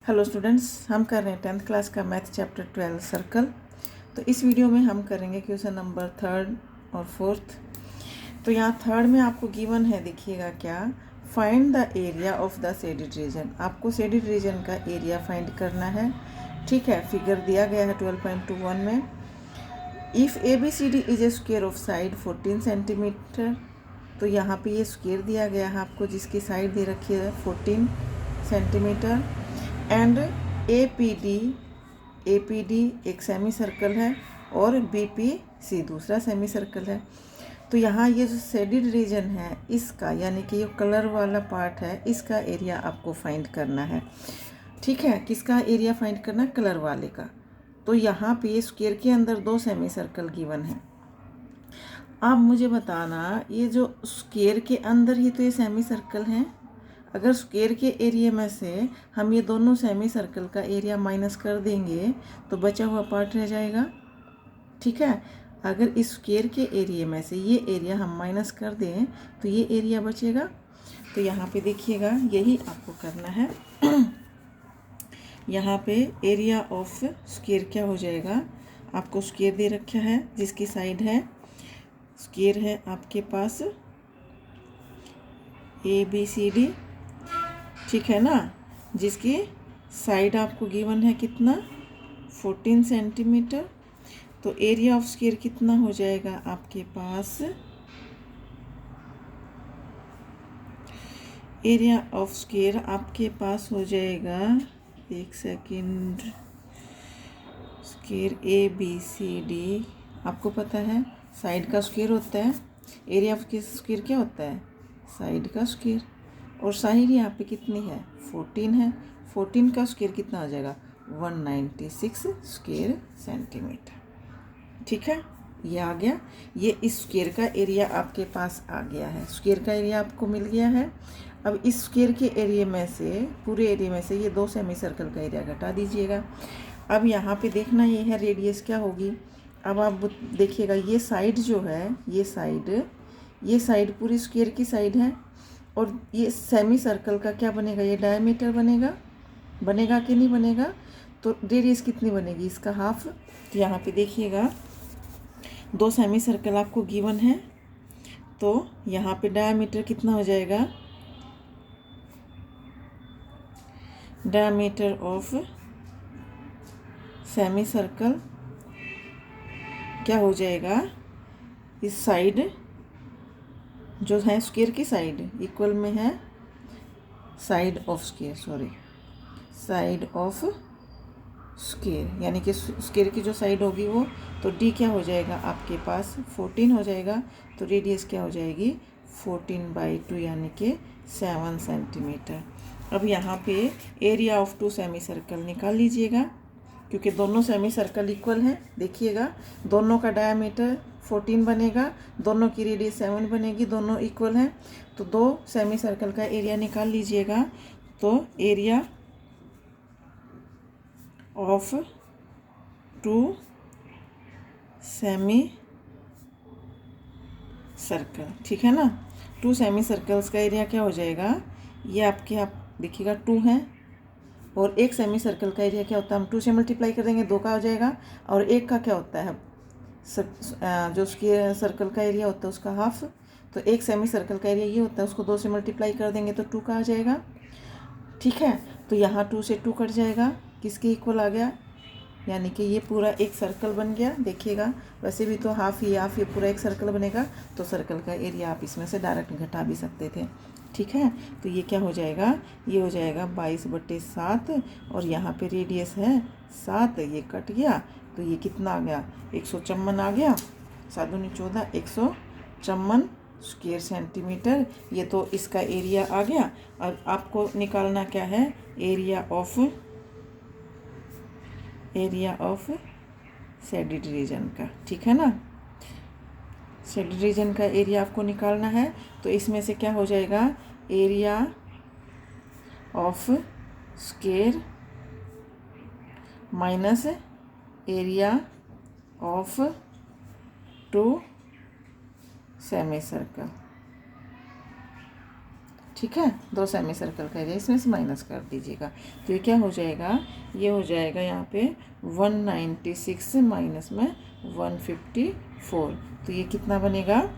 Hello students, हम कर रहे हैं 10th क्लास का मैथ चैप्टर 12 सर्कल। तो इस वीडियो में हम करेंगे क्वेश्चन नंबर 3 और 4। तो यहाँ 3 में आपको गिवन है, देखिएगा क्या, find the area of the shaded region. आपको शेडेड रीजन का एरिया फाइंड करना है। ठीक है, फिगर दिया गया है 12.21 में। If A B C D is a square of side 14 centimetre. तो यहाँ पे ये स्क्वायर दिया गया है आपको, जिसकी साइड दे रखी है 14 centimetre. And A P D एक सेमी सर्कल है और बी पी सी दूसरा सेमी सर्कल है। तो यहाँ ये जो शेडेड रीजन है इसका, यानी कि ये कलर वाला पार्ट है, इसका एरिया आपको फाइंड करना है। ठीक है, किसका एरिया फाइंड करना है? कलर वाले का। तो यहाँ पे स्क्वायर के अंदर 2 सेमी सर्कल गिवन है। अब मुझे बताना, ये जो स्क्वायर के अंदर ही तो ये सेमी सर्कल हैं। अगर स्क्वायर के एरिया में से हम ये दोनों सेमी सर्कल का एरिया माइनस कर देंगे तो बचा हुआ पार्ट रह जाएगा। ठीक है, अगर इस स्क्वायर के एरिया में से ये एरिया हम माइनस कर दें तो ये एरिया बचेगा। तो यहाँ पे देखिएगा, यही आपको करना है। यहाँ पे एरिया ऑफ स्क्वायर क्या हो जाएगा, आपको स्क्वायर दे रखा है जिसकी साइड है, स्क्वायर है आपके पास ABCD, ठीक है ना, जिसकी साइड आपको गिवन है कितना, 14 सेंटीमीटर। तो एरिया ऑफ स्क्वायर कितना हो जाएगा आपके पास, एरिया ऑफ स्क्वायर आपके पास हो जाएगा, एक सेकंड, स्क्वायर ABCD आपको पता है साइड का स्क्वायर होता है। एरिया ऑफ स्क्वायर क्या होता है? साइड का स्क्वायर। और साइड यहाँ पे कितनी है? 14 है। 14 का स्क्वायर कितना आ जाएगा? 196 स्क्वायर सेंटीमीटर। ठीक है, ये आ गया। ये इस स्क्वायर का एरिया आपके पास आ गया है, स्क्वायर का एरिया आपको मिल गया है। अब इस स्क्वायर के एरिया में से, पूरे एरिया में से ये 2 सेमी सर्कल का एरिया घटा दीजिएगा। अब यहाँ पे देखना ये है रेडियस क्या होगी। अब आप देखिएगा, ये साइड जो है, ये साइड पूरी स्क्वायर की साइड है, और ये सेमी सर्कल का क्या बनेगा? ये डायमीटर बनेगा कि नहीं बनेगा? तो रेडियस कितनी बनेगी? इसका हाफ। तो यहाँ पे देखिएगा 2 सेमी सर्कल आपको गिवन है, तो यहाँ पे डायमीटर कितना हो जाएगा? डायमीटर ऑफ सेमी सर्कल क्या हो जाएगा? इस साइड जो है स्क्वायर की साइड इक्वल में है साइड ऑफ स्क्वायर, यानी कि स्क्वायर की जो साइड होगी वो, तो डी क्या हो जाएगा आपके पास? 14 हो जाएगा। तो रेडियस क्या हो जाएगी? 14/2, यानी कि 7 सेंटीमीटर। अब यहाँ पे एरिया ऑफ 2 सेमी सर्कल निकाल लीजिएगा, क्योंकि दोनों सेमी सर्कल इक्वल हैं। देखिएगा, दोनों का डायमीटर 14 बनेगा, दोनों की रेडियस 7 बनेगी, दोनों इक्वल हैं। तो 2 सेमी सर्कल का एरिया निकाल लीजिएगा। तो एरिया ऑफ 2 सेमी सर्कल, ठीक है ना, 2 सेमी सर्कल्स का एरिया क्या हो जाएगा? ये आपके, आप देखिएगा 2 है, और एक सेमी सर्कल का एरिया क्या होता है? हम 2 से मल्टीप्लाई कर देंगे 2 का हो जाएगा, और एक का क्या होता है? जो उसके सर्कल का एरिया होता है उसका हाफ। तो एक सेमी सर्कल का एरिया ये होता है, उसको 2 से मल्टीप्लाई कर देंगे तो 2 का आ जाएगा। ठीक है, तो यहाँ 2 से 2 कट जाएगा, किसके इक्वल आ गया? यानी कि ये पूरा एक सर्कल बन गया। देखिएगा, वैसे भी तो हाफ ये पूरा एक सर्कल बनेगा, तो सर्कल का एरिया आप इसमें से डायरेक्ट घटा भी सकते थे। ठीक है, तो ये क्या हो जाएगा? ये हो जाएगा 22/7, और यहाँ पे रेडियस है 7, ये कट गया, तो ये कितना आ गया? 154 आ गया। 7 दूनी 14, 154 स्क्वायर सेंटीमीटर। ये तो इसका एरिया आ गया। अब आपको निकालना क्या है? एरिया ऑफ शेडेड रीजन का। ठीक है ना, शेडेड रीजन का एरिया आपको निकालना है। तो इसमें से क्या हो जाएगा? Area of square minus area of 2 semi circle. ठीक है, 2 सेमी सर्कल का एरिया, इसमें से माइनस कर दीजिएगा। तो ये क्या हो जाएगा, ये हो जाएगा यहाँ पे 196 माइनस में 154। तो ये कितना बनेगा,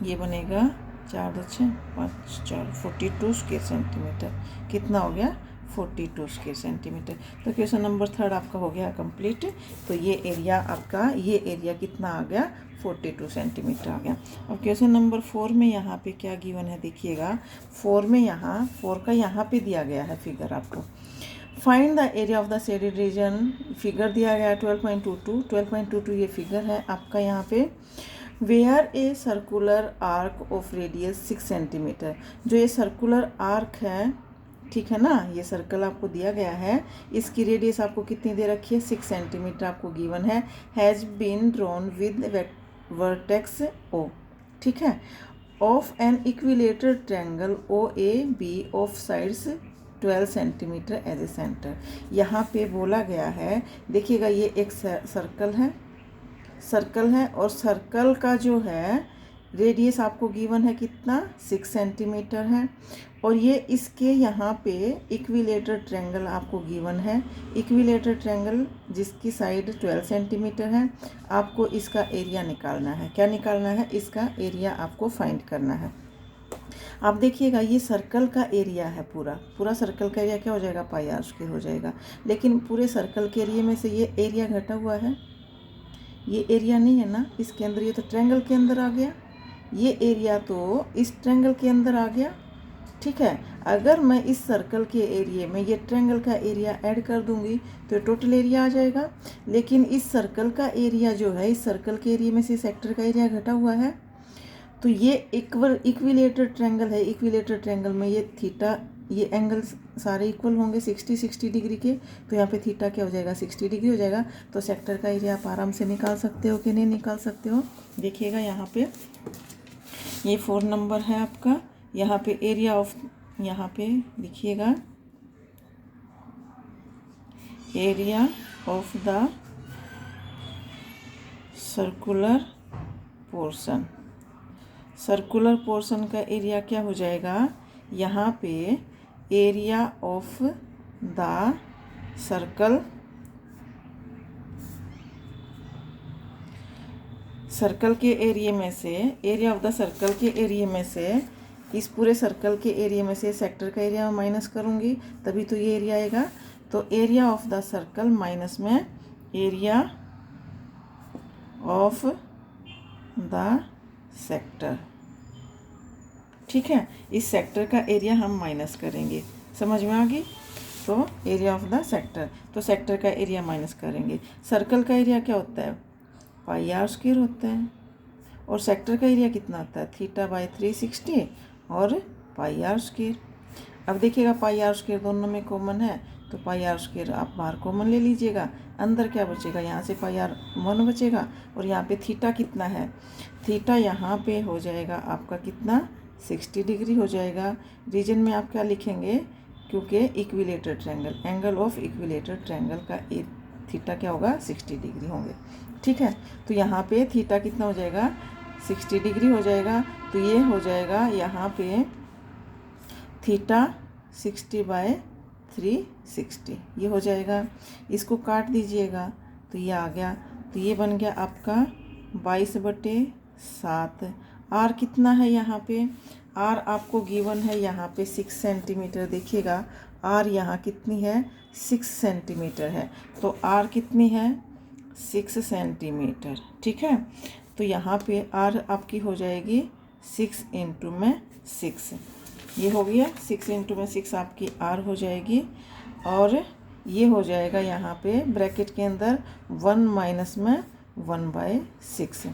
ये बनेगा 4 2 6 5 4 42 स्क्वायर सेंटीमीटर। कितना हो गया, 42 स्क्वायर सेंटीमीटर। तो क्वेश्चन नंबर 3 आपका हो गया कंप्लीट। तो ये एरिया आपका, ये एरिया कितना आ गया, 42 सेंटीमीटर आ गया। अब क्वेश्चन नंबर 4 में यहाँ पे क्या गिवन है देखिएगा। 4 में यहाँ 4 का यहाँ पे दिया गया है फिगर आपको। Find the area of the shaded region, figure दिया गया है 12.22। 12.22 ये फिगर है आपका यहाँ पे। Where a circular arc of radius 6 centimetre, जो ये सर्कुलर आर्क है, ठीक है ना, ये सर्कल आपको दिया गया है, इसकी रेडियस आपको कितनी दे रखी है, 6 सेंटीमीटर आपको गिवन है। Has been drawn with vertex O, ठीक है, of an equilateral triangle O A B of sides 12 centimetre as a centre. यहाँ पे बोला गया है, देखिएगा ये एक सर्कल है और सर्कल का जो है रेडियस आपको गिवन है कितना, 6 सेंटीमीटर है। और ये इसके यहाँ पे इक्विलेटर ट्रायंगल आपको गिवन है, इक्विलेटर ट्रायंगल जिसकी साइड 12 सेंटीमीटर है। आपको इसका एरिया निकालना है। क्या निकालना है, इसका एरिया आपको फाइंड करना है। आप देखिएगा ये सर्कल का एरिया है, पूरा सर्कल का एरिया क्या हो जाएगा, पाई आर स्क्वायर हो जाएगा। लेकिन पूरे सर्कल के एरिया में से ये एरिया घटा हुआ है, ये एरिया नहीं है ना इसके अंदर, ये तो ट्रायंगल के अंदर आ गया, ये एरिया तो इस ट्रायंगल के अंदर आ गया, ठीक है। अगर मैं इस सर्कल के एरिया में ये ट्रायंगल का एरिया ऐड कर दूंगी तो टोटल एरिया आ जाएगा। लेकिन इस सर्कल का एरिया जो है, इस सर्कल के एरिया में से सेक्टर का एरिया घटा हुआ है। तो ये इक्विलेटर ट्रायंगल है, इक्विलेटर ट्रायंगल में ये थीटा, ये एंगल सारे इक्वल होंगे 60 डिग्री के। तो यहाँ पे थीटा क्या हो जाएगा, 60 डिग्री हो जाएगा। तो सेक्टर का एरिया आप आराम से निकाल सकते हो कि नहीं निकाल सकते हो। देखिएगा यहाँ पे ये 4 नंबर है आपका। यहाँ पे एरिया ऑफ, यहाँ पे लिखिएगा area of the circular portion, circular portion का एरिया क्या हो जाएगा, यहाँ पे area of the circle, circle के एरिया में से, एरिया ऑफ द सर्कल के एरिया में से, इस पूरे सर्कल के एरिया में से सेक्टर का एरिया माइनस करूँगी तभी तो ये एरिया आएगा। तो area of the circle minus में एरिया ऑफ द सेक्टर, ठीक है। इस सेक्टर का एरिया हम माइनस करेंगे, समझ में आ गई। तो एरिया ऑफ द सेक्टर, तो सेक्टर का एरिया माइनस करेंगे। सर्कल का एरिया क्या होता है, पाई आर स्क्वायर होता है। और सेक्टर का एरिया कितना होता है, थीटा बाई 360 और पाई आर स्क्वायर। अब देखिएगा पाई आर स्क्वायर दोनों में कॉमन है, तो पाई आर स्क्वायर आप बाहर कॉमन ले लीजिएगा। अंदर क्या बचेगा, यहाँ से पाई आर 1 बचेगा। और यहाँ पे थीटा कितना है, थीटा यहाँ पे हो जाएगा आपका कितना, 60 डिग्री हो जाएगा। रीजन में आप क्या लिखेंगे, क्योंकि equilateral triangle, angle of equilateral triangle का थीटा क्या होगा, 60 डिग्री होंगे, ठीक है। तो यहाँ पे थीटा कितना हो जाएगा, 60 डिग्री हो जाएगा। तो ये हो जाएगा यहाँ पे थीटा 60/360, ये हो जाएगा। इसको काट दीजिएगा तो ये आ गया। तो ये बन गया आपका 22/7। आर कितना है यहाँ पे, आर आपको गिवन है यहाँ पे 6 सेंटीमीटर। देखिएगा आर यहाँ कितनी है, 6 सेंटीमीटर है। तो आर कितनी है, 6 सेंटीमीटर, ठीक है। तो यहाँ पे आर आपकी हो जाएगी 6 इंटू में 6, ये हो गया 6 इंटू में 6 आपकी आर हो जाएगी। और ये हो जाएगा यहाँ पे ब्रैकेट के अंदर 1 माइनस में 1/6।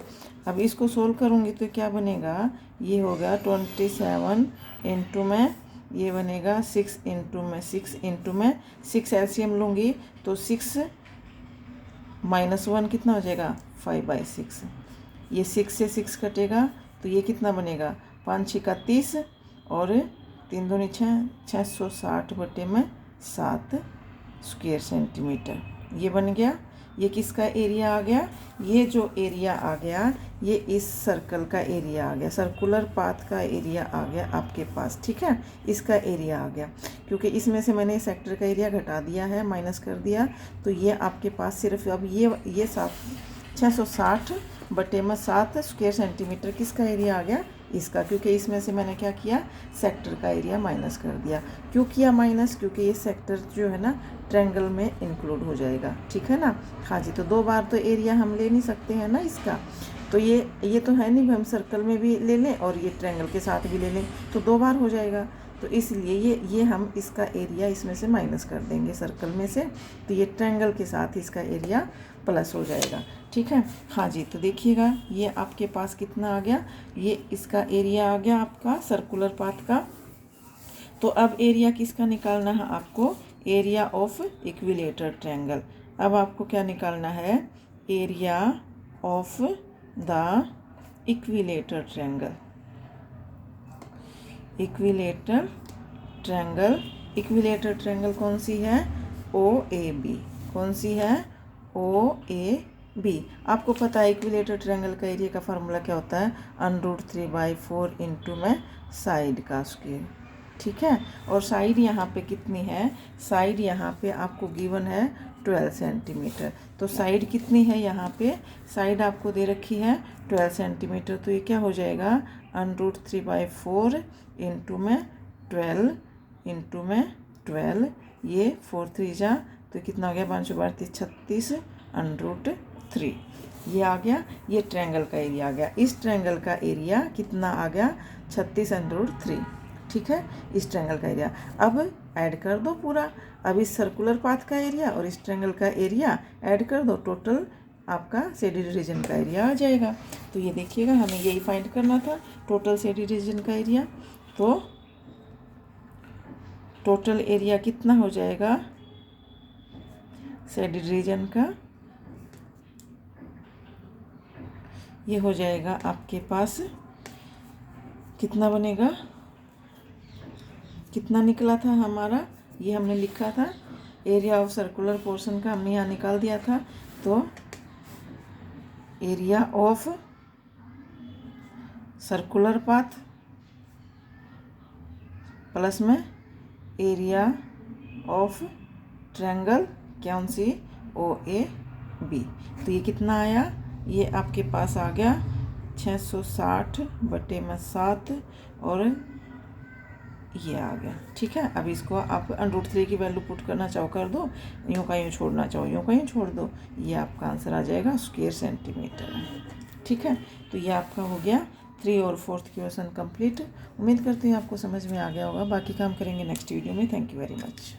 अब इसको सोल्व करूँगी तो क्या बनेगा, ये होगा 27 इंटू में, ये बनेगा 6 इंटू में 6 इंटू में 6 एलसीएम लूँगी तो 6 माइनस 1 कितना हो जाएगा, 5/6। ये 6 से 6 कटेगा तो ये कितना बनेगा, 5 6 30 और 3 दूनी 6, 660/7 स्क्वायर सेंटीमीटर, ये बन गया। ये किसका एरिया आ गया, ये जो एरिया आ गया ये इस सर्कल का एरिया आ गया, सर्कुलर पाथ का एरिया आ गया आपके पास, ठीक है, इसका एरिया आ गया। क्योंकि इसमें से मैंने सेक्टर का एरिया घटा दिया है, माइनस कर दिया, तो ये आपके पास सिर्फ अब ये 660/7 स्क्वायर सेंटीमीटर किसका एरिया आ गया, इसका। क्योंकि इसमें से मैंने क्या किया, सेक्टर का एरिया माइनस कर दिया। क्यों किया माइनस, क्योंकि ये सेक्टर जो है ना ट्रायंगल में इंक्लूड हो जाएगा, ठीक है ना। हाँ जी, तो 2 बार तो एरिया हम ले नहीं सकते हैं ना इसका, तो ये तो है नहीं, हम सर्कल में भी ले लें और ये ट्रायंगल के साथ भी ले लें तो 2 बार हो जाएगा। तो इसलिए ये हम इसका एरिया इसमें से माइनस कर देंगे सर्कल में से, तो ये ट्रायंगल के साथ इसका एरिया प्लस हो जाएगा, ठीक है। हाँ जी, तो देखिएगा ये आपके पास कितना आ गया, ये इसका एरिया आ गया आपका सर्कुलर पाथ का। तो अब एरिया किसका निकालना है आपको, एरिया ऑफ इक्विलेटरल ट्रायंगल। अब आपको क्या निकालना है, area of the equilateral triangle. Equilateral triangle, equilateral triangle कौन सी है, OAB। कौन सी है, OAB। आपको पता है इक्विलेटरल ट्रायंगल का एरिया का फार्मूला क्या होता है, √3/4 इंटू में साइड का स्क्वायर, ठीक है। और साइड यहाँ पे कितनी है, साइड यहाँ पे आपको गिवन है 12 सेंटीमीटर। तो साइड कितनी है यहाँ पे, साइड आपको दे रखी है 12 सेंटीमीटर। तो ये क्या हो जाएगा, √3/4 इंटू में 12 इंटू में 12, ये 4 3 जा, तो कितना हो गया, 5 32 36 √3, ये आ गया, ये ट्रायंगल का एरिया आ गया। इस ट्रायंगल का एरिया कितना आ गया, 36 √3, ठीक है, इस ट्रायंगल का एरिया। अब ऐड कर दो पूरा, अब इस सर्कुलर पाथ का एरिया और इस ट्रायंगल का एरिया ऐड कर दो, टोटल आपका शेडेड रीजन का एरिया आ जाएगा। तो ये देखिएगा हमें यही फाइंड करना था, टोटल शेडेड रीजन का एरिया। तो टोटल एरिया कितना हो जाएगा शेडेड रीजन का, ये हो जाएगा आपके पास, कितना बनेगा, कितना निकला था हमारा, ये हमने लिखा था एरिया ऑफ सर्कुलर पोर्शन का, हमने यहाँ निकाल दिया था। तो area of circular path plus में एरिया ऑफ ट्रायंगल कौन सी, OAB। तो ये कितना आया, ये आपके पास आ गया 660/7 और ये आ गया, ठीक है। अब इसको आप √3 की वैल्यू पुट करना चाहो कर दो, यूँ का यूँ छोड़ना चाहो यूँ का यूँ छोड़ दो, ये आपका आंसर आ जाएगा स्क्वायर सेंटीमीटर, ठीक है। तो ये आपका हो गया 3 और 4th क्वेश्चन कंप्लीट। उम्मीद करते हैं आपको समझ में आ गया होगा, बाकी काम करेंगे नेक्स्ट वीडियो में। Thank you very much.